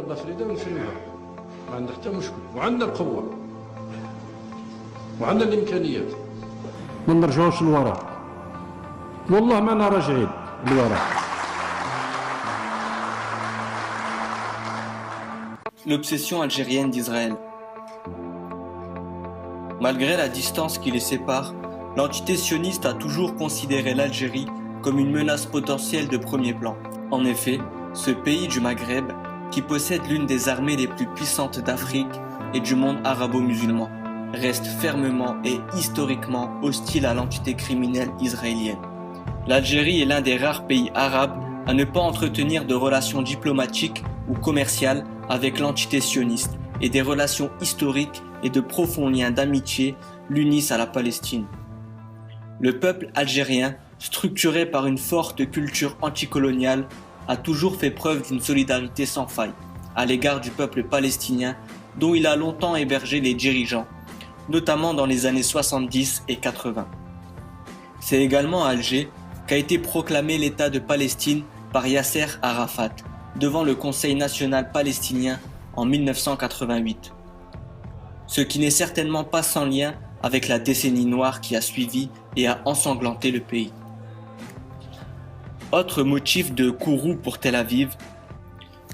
ضربة فريدة ونفريوها ما عندنا حتى مشكل وعندنا القوة وعندنا الإمكانيات ما نرجعوش للوراء والله ما راجعين للوراء. L'obsession algérienne d'Israël. Malgré la distance qui les sépare, l'entité sioniste a toujours considéré l'Algérie comme une menace potentielle de premier plan. En effet, ce pays du Maghreb, qui possède l'une des armées les plus puissantes d'Afrique et du monde arabo-musulman, reste fermement et historiquement hostile à l'entité criminelle israélienne. L'Algérie est l'un des rares pays arabes à ne pas entretenir de relations diplomatiques ou commerciales avec l'entité sioniste, et des relations historiques et de profonds liens d'amitié l'unissent à la Palestine. Le peuple algérien, structuré par une forte culture anticoloniale, a toujours fait preuve d'une solidarité sans faille à l'égard du peuple palestinien dont il a longtemps hébergé les dirigeants, notamment dans les années 70 et 80. C'est également à Alger qu'a été proclamé l'État de Palestine par Yasser Arafat devant le Conseil national palestinien en 1988. Ce qui n'est certainement pas sans lien avec la décennie noire qui a suivi et a ensanglanté le pays. Autre motif de courroux pour Tel Aviv,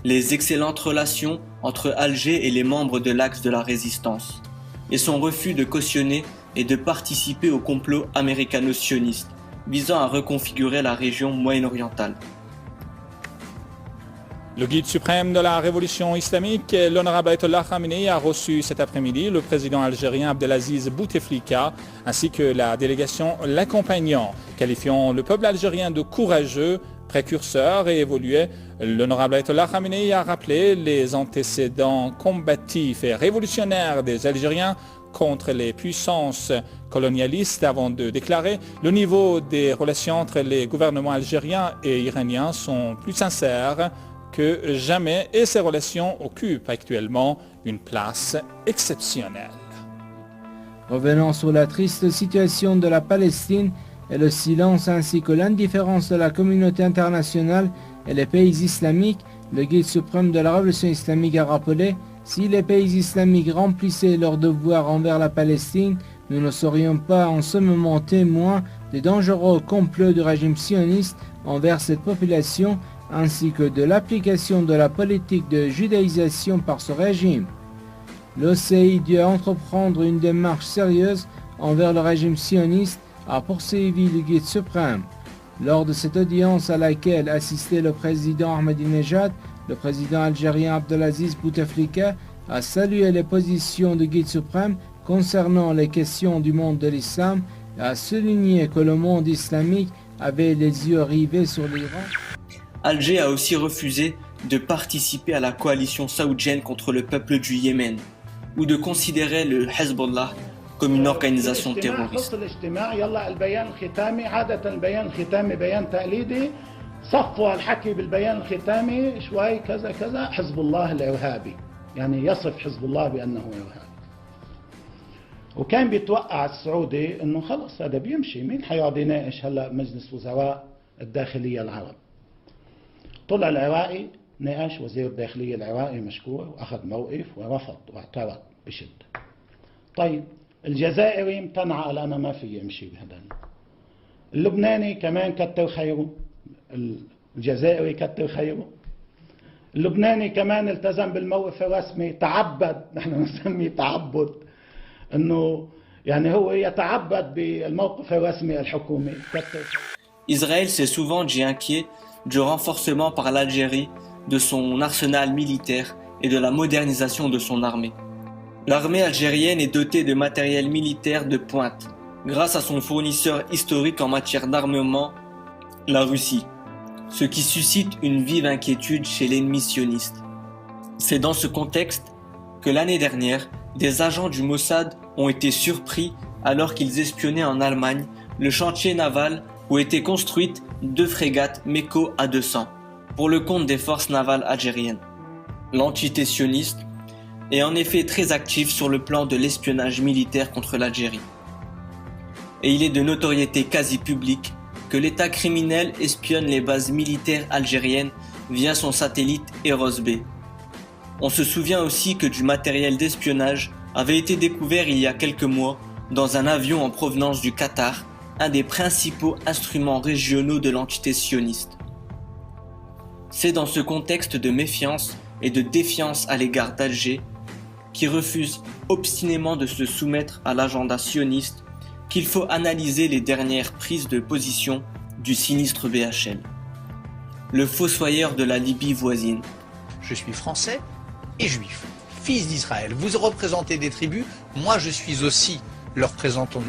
les excellentes relations entre Alger et les membres de l'Axe de la Résistance, et son refus de cautionner et de participer au complot américano-sioniste visant à reconfigurer la région moyen-orientale. Le guide suprême de la révolution islamique, l'honorable Ayatollah Khamenei, a reçu cet après-midi le président algérien Abdelaziz Bouteflika ainsi que la délégation l'accompagnant, qualifiant le peuple algérien de courageux, précurseur et évolué. L'honorable Ayatollah Khamenei a rappelé les antécédents combatifs et révolutionnaires des Algériens contre les puissances colonialistes avant de déclarer « Le niveau des relations entre les gouvernements algériens et iraniens sont plus sincères que jamais et ces relations occupent actuellement une place exceptionnelle. » Revenons sur la triste situation de la Palestine et le silence ainsi que l'indifférence de la communauté internationale et les pays islamiques, le guide suprême de la révolution islamique a rappelé « Si les pays islamiques remplissaient leurs devoirs envers la Palestine, nous ne serions pas en ce moment témoins des dangereux complots du régime sioniste envers cette population ainsi que de l'application de la politique de judaïsation par ce régime. L'OCI doit entreprendre une démarche sérieuse envers le régime sioniste, a poursuivi le guide suprême. Lors de cette audience à laquelle assistait le président Ahmadinejad, le président algérien Abdelaziz Bouteflika a salué les positions du guide suprême concernant les questions du monde de l'islam et a souligné que le monde islamique avait les yeux rivés sur l'Iran. Alger a aussi refusé de participer à la coalition saoudienne contre le peuple du Yémen ou de considérer le Hezbollah comme une organisation terroriste. صفوا الحكي بالبيان الختامي شوي كذا كذا حزب الله الإرهابي يعني يصف حزب الله بأنه إرهابي وكان بيتوقع السعودي انه خلص هذا بيمشي مين حيقعد يناقش هلا مجلس وزراء الداخلية العرب طلع العراقي ناقش وزير الداخلية العراقي مشكور واخذ موقف ورفض واعترض بشدة طيب الجزائري امتنع قال انا ما في امشي بهذا اللبناني كمان كتر خيره الجزائري كتر خيره اللبناني كمان التزم بالموقف الرسمي تعبد نحن نسميه تعبد انه يعني هو يتعبد بالموقف الرسمي الحكومي Israël s'est souvent dit inquiet du renforcement par l'Algérie de son arsenal militaire et de la modernisation de son armée. L'armée algérienne est dotée de matériel militaire de pointe grâce à son fournisseur historique en matière d'armement, la Russie, ce qui suscite une vive inquiétude chez l'ennemi sioniste. C'est dans ce contexte que l'année dernière, des agents du Mossad ont été surpris alors qu'ils espionnaient en Allemagne le chantier naval où étaient construites 2 frégates Meko A-200 pour le compte des forces navales algériennes. L'entité sioniste est en effet très active sur le plan de l'espionnage militaire contre l'Algérie. Et il est de notoriété quasi publique que l'État criminel espionne les bases militaires algériennes via son satellite Eros B. On se souvient aussi que du matériel d'espionnage avait été découvert il y a quelques mois dans un avion en provenance du Qatar, un des principaux instruments régionaux de l'entité sioniste. C'est dans ce contexte de méfiance et de défiance à l'égard d'Alger, qui refuse obstinément de se soumettre à l'agenda sioniste, qu'il faut analyser les dernières prises de position du sinistre BHL, le fossoyeur de la Libye voisine. Je suis français et juif, fils d'Israël. Vous représentez des tribus, moi je suis aussi le représentant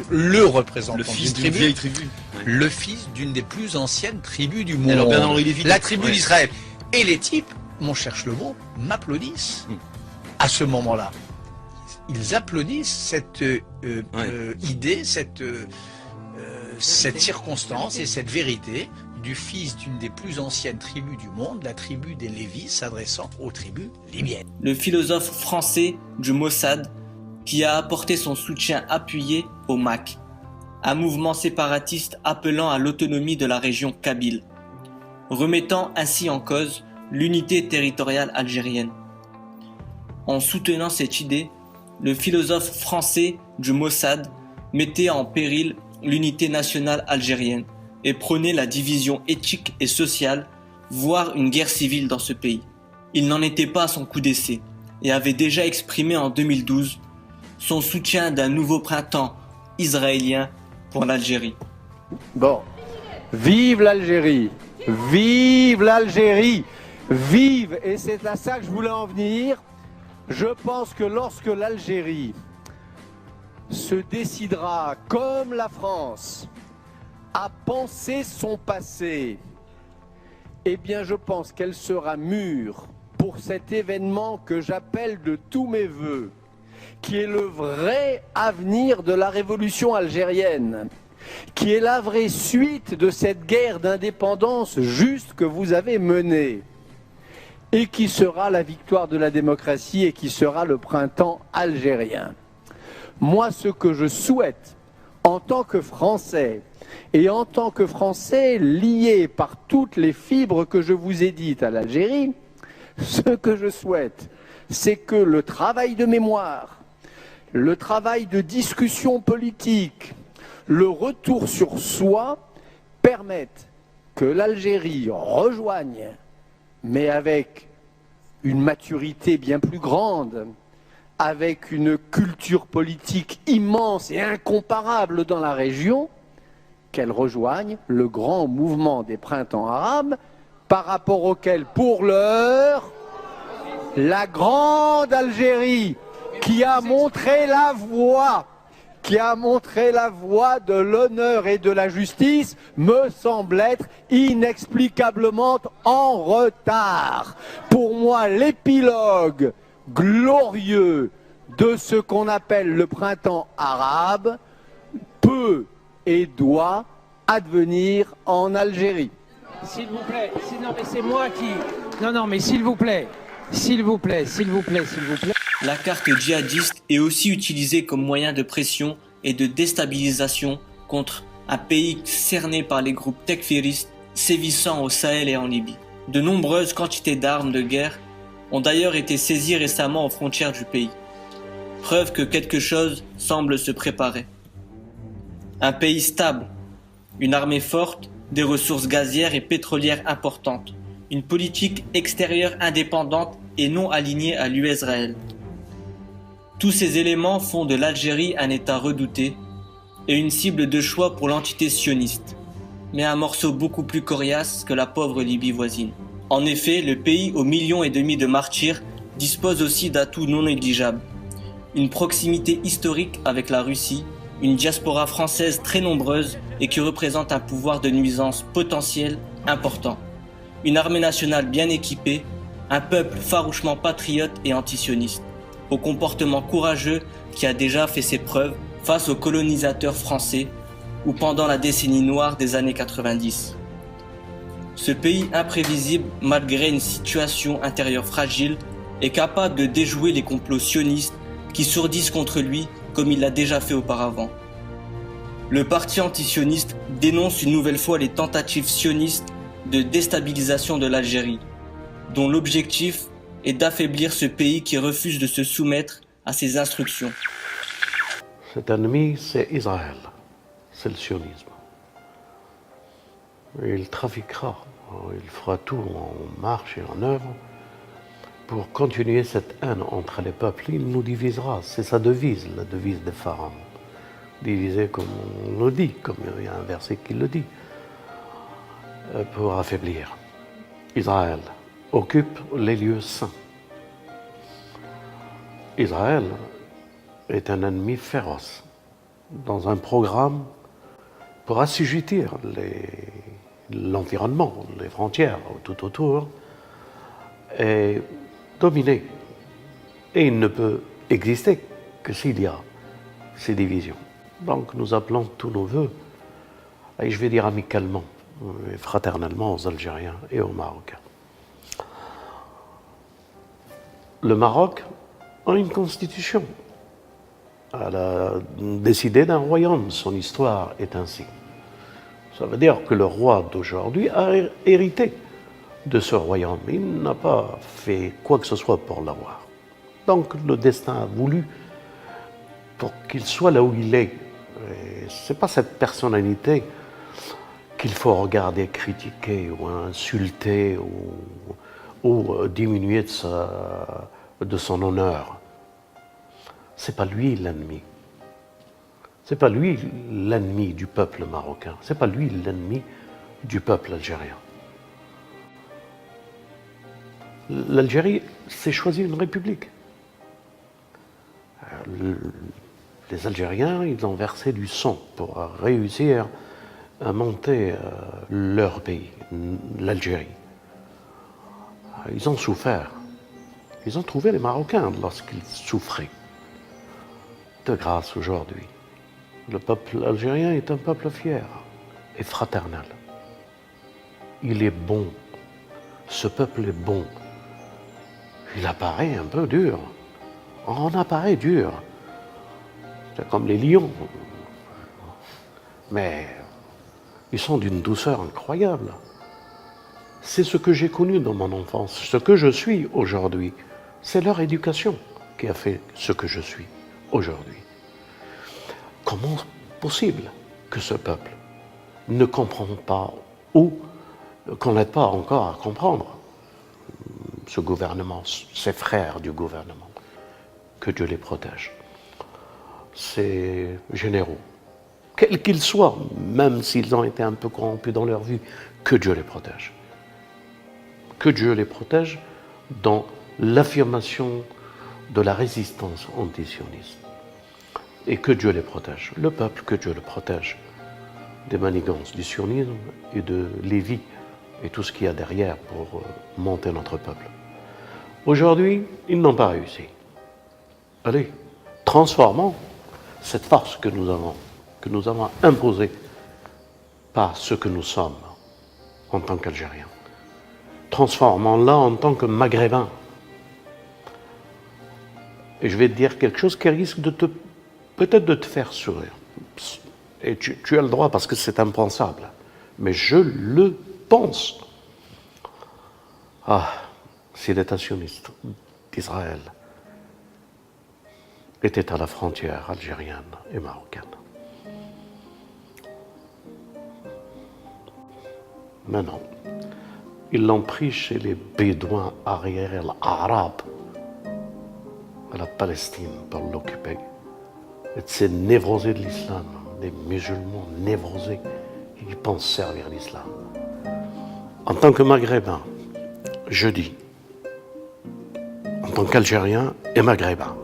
fils d'une d'une vieille tribu. Ouais. le fils d'une des plus anciennes tribus du monde. Alors Bernard-Henri Lévy, la tribu ouais. d'Israël. Et les types, mon cher Schlebo, m'applaudissent à ce moment-là. Ils applaudissent cette idée, cette circonstance et cette vérité du fils d'une des plus anciennes tribus du monde, la tribu des Lévis s'adressant aux tribus libyennes. Le philosophe français du Mossad qui a apporté son soutien appuyé au MAK, un mouvement séparatiste appelant à l'autonomie de la région kabyle, remettant ainsi en cause l'unité territoriale algérienne. En soutenant cette idée, le philosophe français du Mossad mettait en péril l'unité nationale algérienne et prônait la division éthique et sociale, voire une guerre civile dans ce pays. Il n'en était pas à son coup d'essai et avait déjà exprimé en 2012 son soutien d'un nouveau printemps israélien pour l'Algérie. Bon, vive l'Algérie, vive l'Algérie, vive, et c'est à ça que je voulais en venir. Je pense que lorsque l'Algérie se décidera, comme la France, à penser son passé, eh bien je pense qu'elle sera mûre pour cet événement que j'appelle de tous mes voeux, qui est le vrai avenir de la révolution algérienne, qui est la vraie suite de cette guerre d'indépendance juste que vous avez menée, et qui sera la victoire de la démocratie et qui sera le printemps algérien. Moi, ce que je souhaite, en tant que Français, et en tant que Français lié par toutes les fibres que je vous ai dites à l'Algérie, ce que je souhaite, c'est que le travail de mémoire, le travail de discussion politique, le retour sur soi permettent que l'Algérie rejoigne, mais avec une maturité bien plus grande, avec une culture politique immense et incomparable dans la région, qu'elle rejoigne le grand mouvement des printemps arabes, par rapport auquel, pour l'heure, la grande Algérie, qui a montré la voie de l'honneur et de la justice, me semble être inexplicablement en retard. Pour moi, l'épilogue glorieux de ce qu'on appelle le printemps arabe peut et doit advenir en Algérie. S'il vous plaît, non mais c'est moi qui... Non mais s'il vous plaît. La carte djihadiste est aussi utilisée comme moyen de pression et de déstabilisation contre un pays cerné par les groupes tekfiristes sévissant au Sahel et en Libye. De nombreuses quantités d'armes de guerre ont d'ailleurs été saisies récemment aux frontières du pays. Preuve que quelque chose semble se préparer. Un pays stable, une armée forte, des ressources gazières et pétrolières importantes, une politique extérieure indépendante et non alignée à l'US-Israël. Tous ces éléments font de l'Algérie un État redouté et une cible de choix pour l'entité sioniste, mais un morceau beaucoup plus coriace que la pauvre Libye voisine. En effet, le pays aux 1,5 millions de martyrs dispose aussi d'atouts non négligeables. Une proximité historique avec la Russie, une diaspora française très nombreuse et qui représente un pouvoir de nuisance potentiel important. Une armée nationale bien équipée, un peuple farouchement patriote et antisioniste, au comportement courageux qui a déjà fait ses preuves face aux colonisateurs français ou pendant la décennie noire des années 90. Ce pays imprévisible, malgré une situation intérieure fragile, est capable de déjouer les complots sionistes qui sourdissent contre lui comme il l'a déjà fait auparavant. Le parti antisioniste dénonce une nouvelle fois les tentatives sionistes de déstabilisation de l'Algérie, dont l'objectif et d'affaiblir ce pays qui refuse de se soumettre à ses instructions. Cet ennemi, c'est Israël, c'est le sionisme. Il trafiquera, il fera tout en marche et en œuvre pour continuer cette haine entre les peuples. Il nous divisera, c'est sa devise, la devise des pharaons. Diviser comme on le dit, comme il y a un verset qui le dit, pour affaiblir. Israël occupe les lieux saints. Israël est un ennemi féroce dans un programme pour assujettir l'environnement, les frontières tout autour et dominer. Et il ne peut exister que s'il y a ces divisions. Donc nous appelons tous nos voeux, et je vais dire amicalement et fraternellement aux Algériens et aux Marocains. Le Maroc a une constitution. Elle a décidé d'un royaume, son histoire est ainsi. Ça veut dire que le roi d'aujourd'hui a hérité de ce royaume. Il n'a pas fait quoi que ce soit pour l'avoir. Donc le destin a voulu pour qu'il soit là où il est. Ce n'est pas cette personnalité qu'il faut regarder, critiquer ou insulter ou diminuer de son honneur. C'est pas lui l'ennemi. C'est pas lui l'ennemi du peuple marocain. C'est pas lui l'ennemi du peuple algérien. L'Algérie s'est choisi une république. Les Algériens, ils ont versé du sang pour réussir à monter leur pays, l'Algérie. Ils ont souffert. Ils ont trouvé les Marocains lorsqu'ils souffraient. De grâce aujourd'hui, le peuple algérien est un peuple fier et fraternel. Il est bon. Ce peuple est bon. Il apparaît un peu dur. On apparaît dur. C'est comme les lions. Mais ils sont d'une douceur incroyable. C'est ce que j'ai connu dans mon enfance. Ce que je suis aujourd'hui, c'est leur éducation qui a fait ce que je suis aujourd'hui. Comment possible que ce peuple ne comprend pas ou qu'on n'aide pas encore à comprendre ce gouvernement, ces frères du gouvernement, que Dieu les protège. Ces généraux, quels qu'ils soient, même s'ils ont été un peu corrompus dans leur vie, que Dieu les protège. Que Dieu les protège dans l'affirmation de la résistance antisioniste. Et que Dieu les protège. Le peuple, que Dieu le protège des manigances du sionisme et de Lévi et tout ce qu'il y a derrière pour monter notre peuple. Aujourd'hui, ils n'ont pas réussi. Allez, transformons cette force que nous avons imposée par ce que nous sommes en tant qu'Algériens. Transformons-la en tant que Maghrébins. Et je vais te dire quelque chose qui risque peut-être de te faire sourire. Et tu as le droit parce que c'est impensable. Mais je le pense. Ah, si l'État sioniste d'Israël était à la frontière algérienne et marocaine. Mais non. Ils l'ont pris chez les Bédouins arriérés, l'Arabe, à la Palestine, pour l'occuper. Et ces névrosés de l'islam, des musulmans névrosés qui pensent servir l'islam. En tant que Maghrébin, je dis, en tant qu'Algérien et Maghrébin,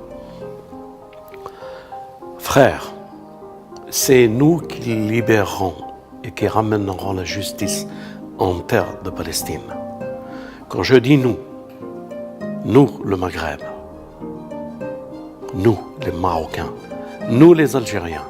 frères, c'est nous qui libérerons et qui ramènerons la justice en terre de Palestine. Quand je dis nous le Maghreb, nous les Marocains, nous les Algériens,